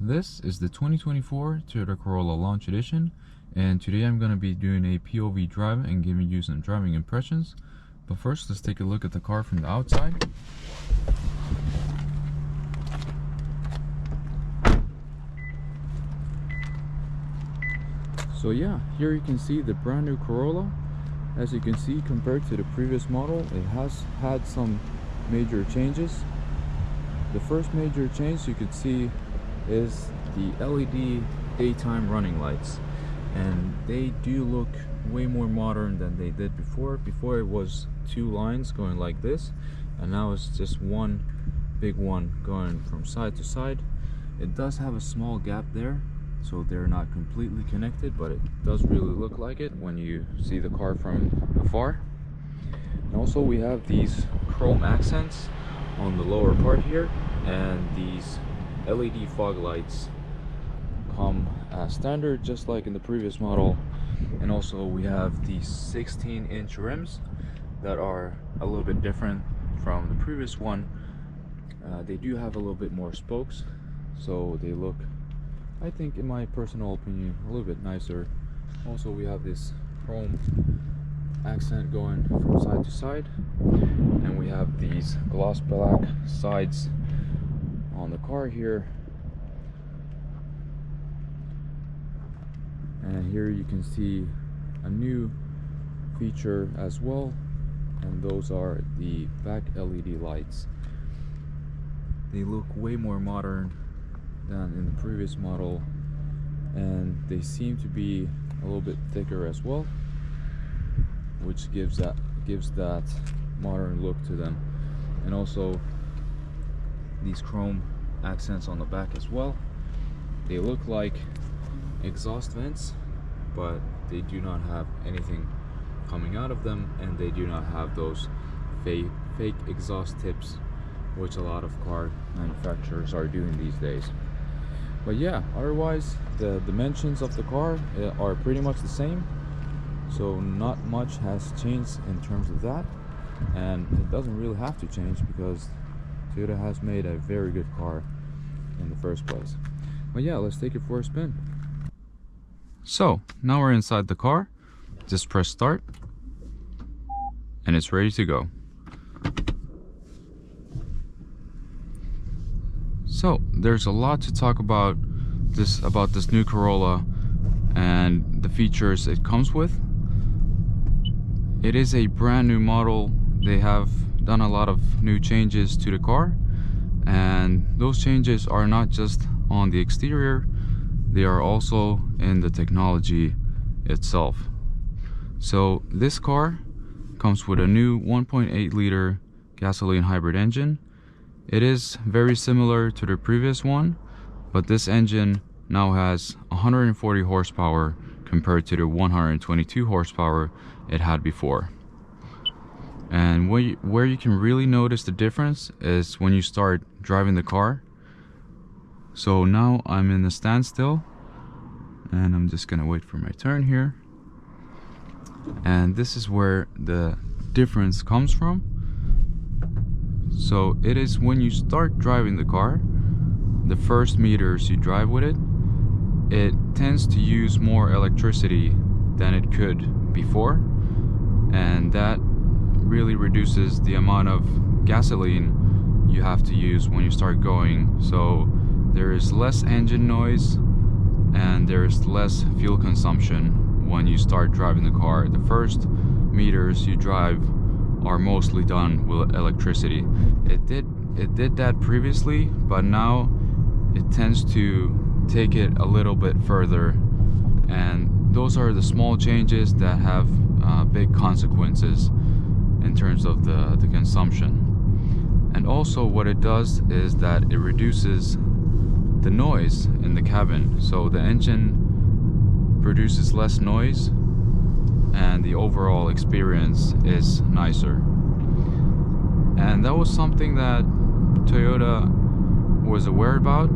This is the 2024 Toyota Corolla Launch Edition, and today I'm going to be doing a POV drive and giving you some driving impressions. But first, let's take a look at the car from the outside. So yeah, here you can see the brand new Corolla. As you can see, compared to the previous model, it has had some major changes. The first major change you can see is the LED daytime running lights, and they do look way more modern than they did before. Before it was two lines going like this, and now it's just one big one going from side to side. It does have a small gap there, so they're not completely connected, but it does really look like it when you see the car from afar. And also we have these chrome accents on the lower part here, and these LED fog lights come as standard, just like in the previous model. And also we have these 16-inch rims that are a little bit different from the previous one. They do have a little bit more spokes, so they look, I think, in my personal opinion, a little bit nicer. Also we have this chrome accent going from side to side, and we have these gloss black sides on the car here. And here you can see a new feature as well, and those are the back LED lights. They look way more modern than in the previous model, and they seem to be a little bit thicker as well, which gives that modern look to them. And also these chrome accents on the back as well. They look like exhaust vents, but they do not have anything coming out of them, and they do not have those fake exhaust tips, which a lot of car manufacturers are doing these days. But yeah, otherwise the dimensions of the car are pretty much the same, so not much has changed in terms of that, and it doesn't really have to change because Toyota has made a very good car in the first place. But yeah, let's take it for a spin. So now we're inside the car. Just press start and it's ready to go. So there's a lot to talk about this new Corolla and the features it comes with. It is a brand new model. They have done a lot of new changes to the car, and those changes are not just on the exterior, they are also in the technology itself. So this car comes with a new 1.8 liter gasoline hybrid engine. It is very similar to the previous one, but this engine now has 140 horsepower compared to the 122 horsepower it had before. And where you can really notice the difference is when you start driving the car. So now I'm in the standstill, and I'm just gonna wait for my turn here. And this is where the difference comes from. So it is when you start driving the car, the first meters you drive with it, it tends to use more electricity than it could before, and that really reduces the amount of gasoline you have to use when you start going. So there is less engine noise and there's less fuel consumption when you start driving the car. The first meters you drive are mostly done with electricity. It did that previously, but now it tends to take it a little bit further, and those are the small changes that have big consequences in terms of the consumption. And also what it does is that it reduces the noise in the cabin, so the engine produces less noise and the overall experience is nicer. And that was something that Toyota was aware about,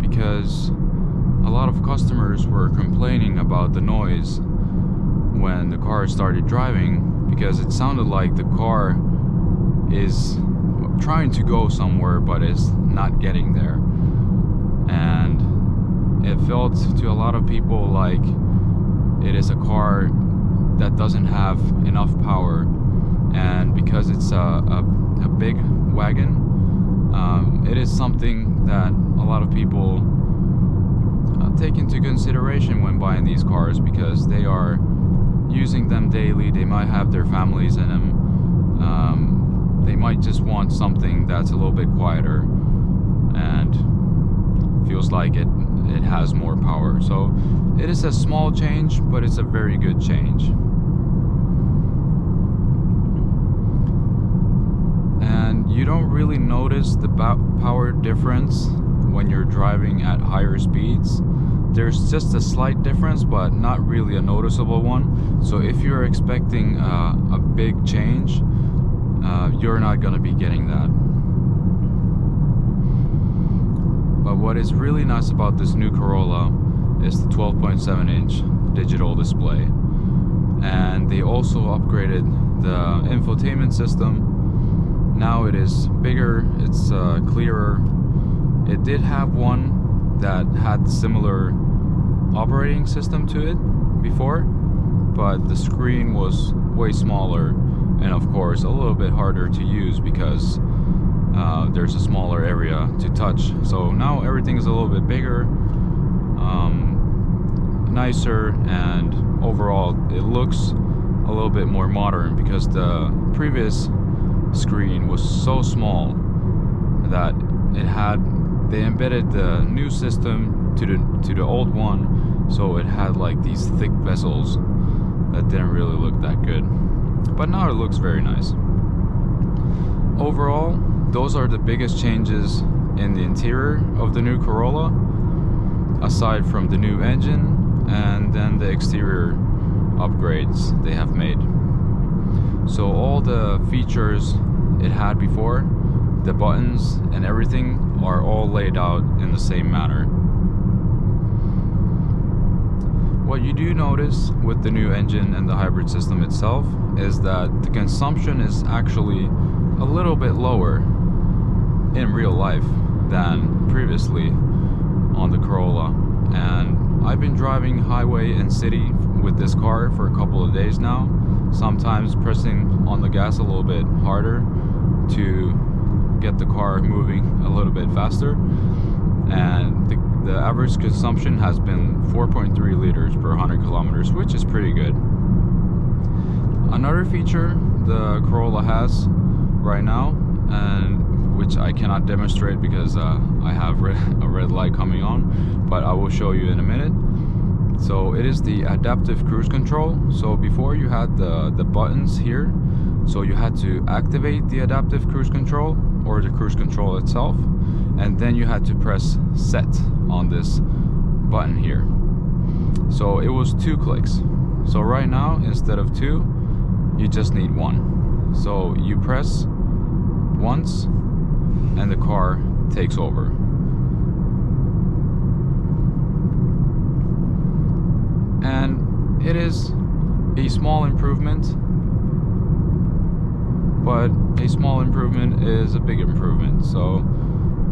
because a lot of customers were complaining about the noise when the car started driving, because it sounded like the car is trying to go somewhere but is not getting there. And felt to a lot of people like it is a car that doesn't have enough power, and because it's a big wagon, it is something that a lot of people take into consideration when buying these cars, because they are using them daily. They might have their families in them. They might just want something that's a little bit quieter and feels like it has more power. So it is a small change, but it's a very good change. And you don't really notice the power difference when you're driving at higher speeds. There's just a slight difference, but not really a noticeable one. So if you're expecting a big change, you're not going to be getting that. But what is really nice about this new Corolla is the 12.7-inch digital display. And they also upgraded the infotainment system. Now it is bigger, it's clearer. It did have one that had similar operating system to it before, but the screen was way smaller, and of course a little bit harder to use because there's a smaller area to touch. So now everything is a little bit bigger, nicer, and overall it looks a little bit more modern, because the previous screen was so small that they embedded the new system to the old one, so it had like these thick bezels that didn't really look that good. But now it looks very nice. Overall, those are the biggest changes in the interior of the new Corolla, aside from the new engine and then the exterior upgrades they have made. So all the features it had before, the buttons and everything, are all laid out in the same manner. What you do notice with the new engine and the hybrid system itself is that the consumption is actually a little bit lower in real life than previously on the Corolla. And I've been driving highway and city with this car for a couple of days now, sometimes pressing on the gas a little bit harder to get the car moving a little bit faster, and the average consumption has been 4.3 liters per 100 kilometers, which is pretty good. Another feature the Corolla has right now, and which I cannot demonstrate because I have a red light coming on, but I will show you in a minute. So it is the adaptive cruise control. So before you had the buttons here, so you had to activate the adaptive cruise control or the cruise control itself, and then you had to press set on this button here. So it was 2 clicks. So right now, instead of 2, you just need 1. So you press once and the car takes over. And it is a small improvement, but a small improvement is a big improvement. So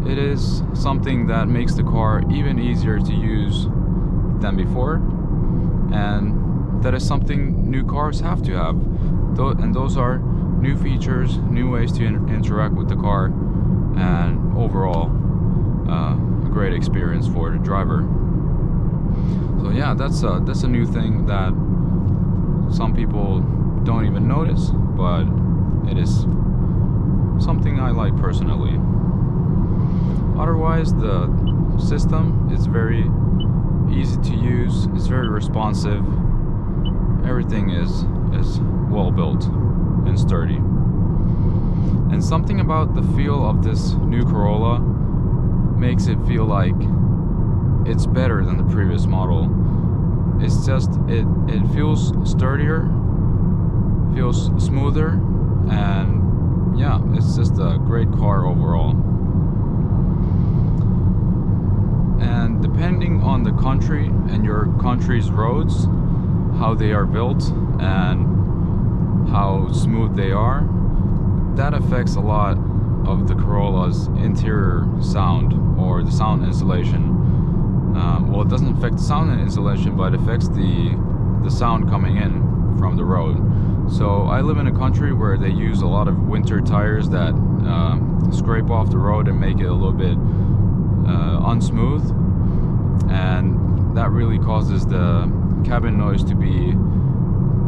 it is something that makes the car even easier to use than before, and that is something new cars have to have. And those are new features, new ways to interact with the car, and overall a great experience for the driver. So yeah, that's a new thing that some people don't even notice, but it is something I like personally. Otherwise, the system is very easy to use, it's very responsive, everything is well built and sturdy. And something about the feel of this new Corolla makes it feel like it's better than the previous model. It's just, it feels sturdier, feels smoother, and yeah, it's just a great car overall. And depending on the country and your country's roads, how they are built and how smooth they are, that affects a lot of the Corolla's interior sound or the sound insulation. well, it doesn't affect the sound insulation, but it affects the sound coming in from the road. So I live in a country where they use a lot of winter tires that scrape off the road and make it a little bit unsmooth, and that really causes the cabin noise to be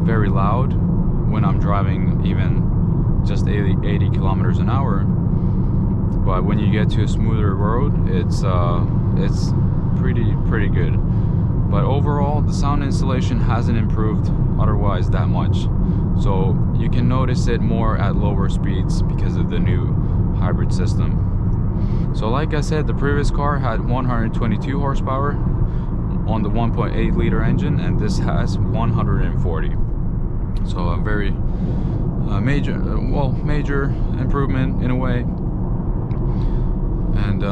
very loud when I'm driving even just 80 kilometers an hour. But when you get to a smoother road, it's pretty good. But overall, the sound insulation hasn't improved otherwise that much, so you can notice it more at lower speeds because of the new hybrid system. So like I said, the previous car had 122 horsepower on the 1.8 liter engine, and this has 140. So a very major improvement in a way, and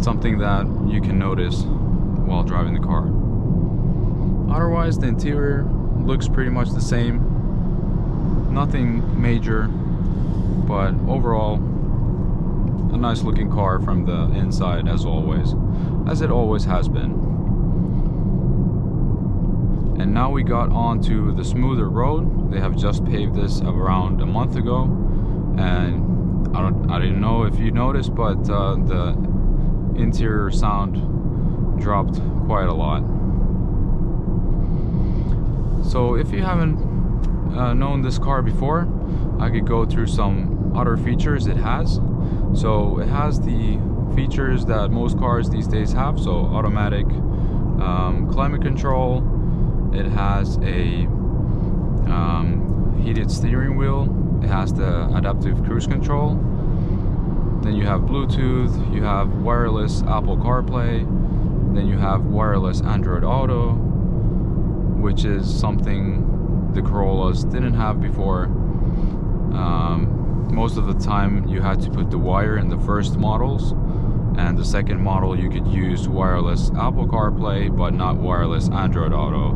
something that you can notice while driving the car. Otherwise, the interior looks pretty much the same, nothing major, but overall a nice looking car from the inside, as it always has been. And now we got onto the smoother road. They have just paved this around a month ago, and I didn't know if you noticed, but the interior sound dropped quite a lot. So if you haven't known this car before, I could go through some other features it has. So it has the features that most cars these days have, so automatic climate control. It has a heated steering wheel. It has the adaptive cruise control. Then you have Bluetooth, you have wireless Apple CarPlay, then you have wireless Android Auto, which is something the Corollas didn't have before. Most of the time you had to put the wire in the first models, and the second model you could use wireless Apple CarPlay but not wireless Android Auto.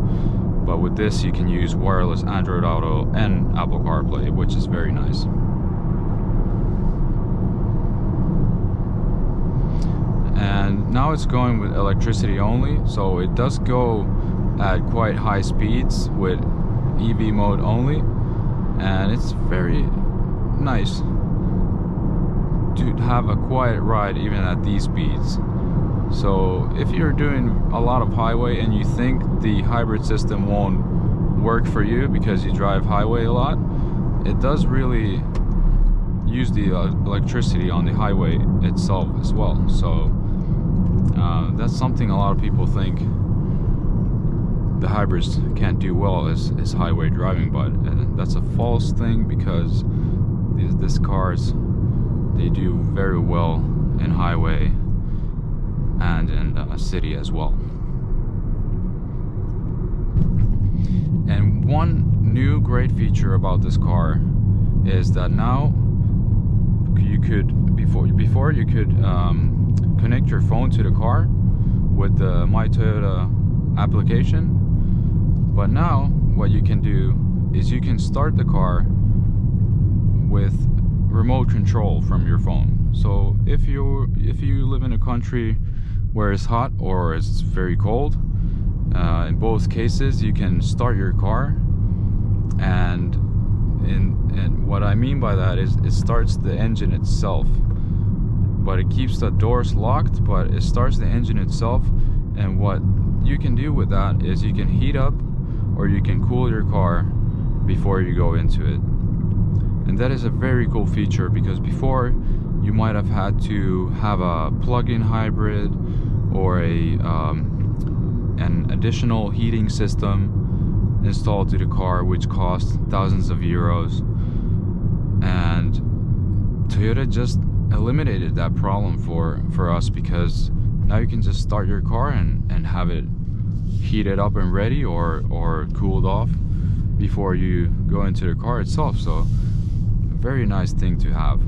But with this you can use wireless Android Auto and Apple CarPlay, which is very nice. And now it's going with electricity only, so it does go at quite high speeds with EV mode only, and it's very nice to have a quiet ride even at these speeds. So if you're doing a lot of highway and you think the hybrid system won't work for you because you drive highway a lot, it does really use the electricity on the highway itself as well. So that's something a lot of people think the hybrids can't do well is highway driving, but that's a false thing, because these cars, they do very well in highway and in a city as well. And one new great feature about this car is that now you could, before you could connect your phone to the car with the My Toyota application, but now what you can do is you can start the car with remote control from your phone. So if you live in a country where it's hot or it's very cold, in both cases you can start your car, and what I mean by that is it starts the engine itself, but it keeps the doors locked, but it starts the engine itself. And what you can do with that is you can heat up or you can cool your car before you go into it. And that is a very cool feature, because before you might have had to have a plug-in hybrid or an additional heating system installed to the car, which cost thousands of euros. And Toyota just eliminated that problem for us, because now you can just start your car and have it heated up and ready or cooled off before you go into the car itself. So a very nice thing to have.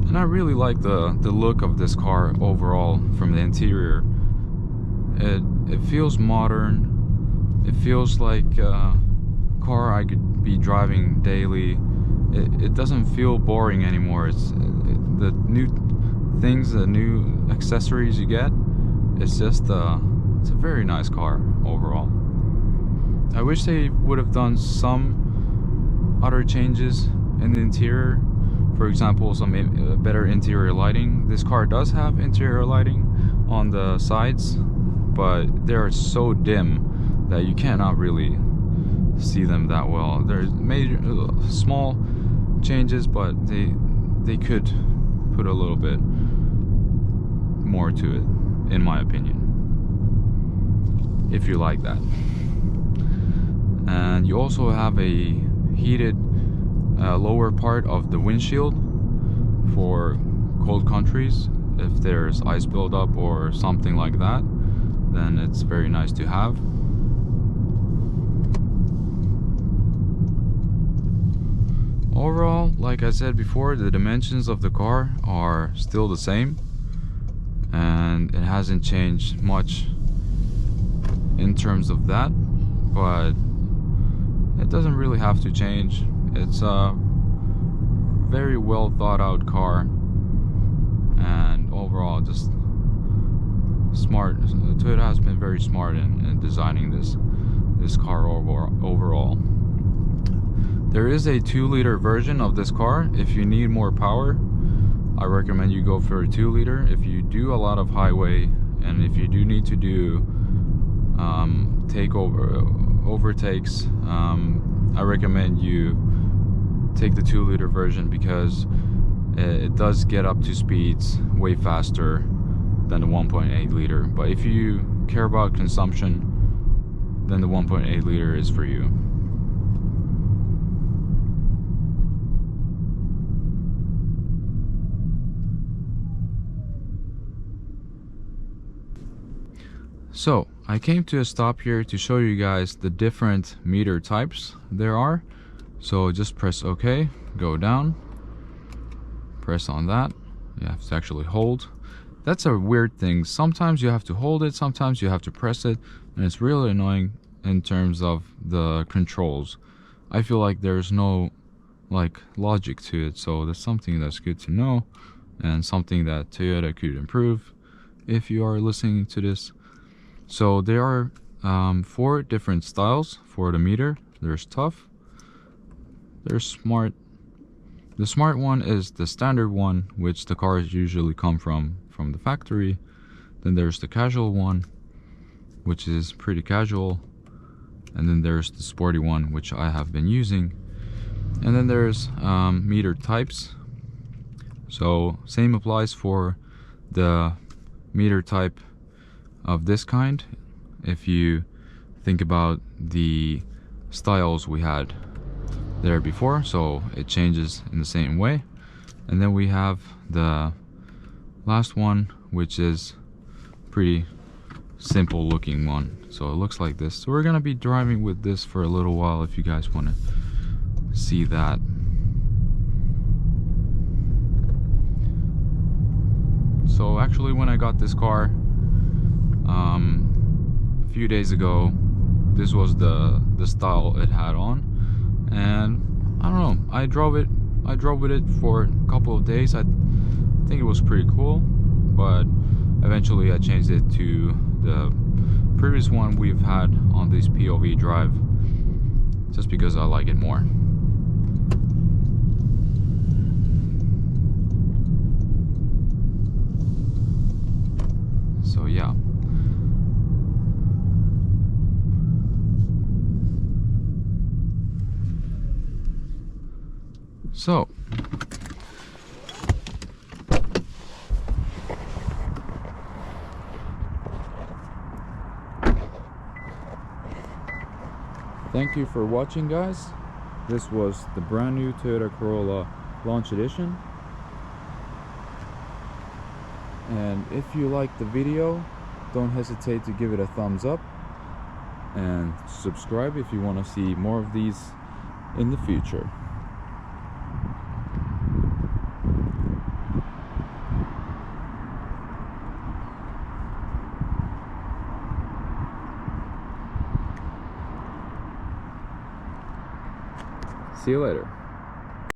And I really like the look of this car overall from the interior. It feels modern. It feels like a car I could be driving daily it doesn't feel boring anymore. The new things, the new accessories you get. It's just it's a very nice car overall. I wish they would have done some other changes in the interior. For example, some better interior lighting. This car does have interior lighting on the sides, but they're so dim that you cannot really see them that well. There's major small changes, but they could put a little bit more to it, in my opinion, if you like that. And you also have a heated lower part of the windshield for cold countries. If there's ice buildup or something like that, then it's very nice to have. Overall, like I said before, the dimensions of the car are still the same, and it hasn't changed much in terms of that, but it doesn't really have to change. It's a very well thought out car, and overall just smart. Toyota has been very smart in designing this car overall. There is a 2-liter version of this car. If you need more power, I recommend you go for a 2-liter. If you do a lot of highway, and if you do need to do overtakes, I recommend you take the 2-liter version, because it does get up to speeds way faster than the 1.8 liter. But if you care about consumption, then the 1.8 liter is for you. So I came to a stop here to show you guys the different meter types there are. So just press OK, go down, press on that. You have to actually hold. That's a weird thing. Sometimes you have to hold it, sometimes you have to press it, and it's really annoying in terms of the controls. I feel like there's no logic to it, so that's something that's good to know, and something that Toyota could improve if you are listening to this. So there are 4 different styles for the meter. There's tough, there's smart. The smart one is the standard one, which the cars usually come from the factory. Then there's the casual one, which is pretty casual. And then there's the sporty one, which I have been using. And then there's meter types. So same applies for the meter type of this kind. If you think about the styles we had there before, so it changes in the same way. And then we have the last one, which is pretty simple looking one. So it looks like this. So we're gonna be driving with this for a little while if you guys want to see that. So actually, when I got this car a few days ago, this was the style it had on, and I don't know, I drove with it for a couple of days. I think it was pretty cool, but eventually I changed it to the previous one we've had on this POV drive, just because I like it more. So yeah. So thank you for watching, guys. This was the brand new Toyota Corolla Launch Edition. And if you liked the video, don't hesitate to give it a thumbs up and subscribe if you want to see more of these in the future. See you later.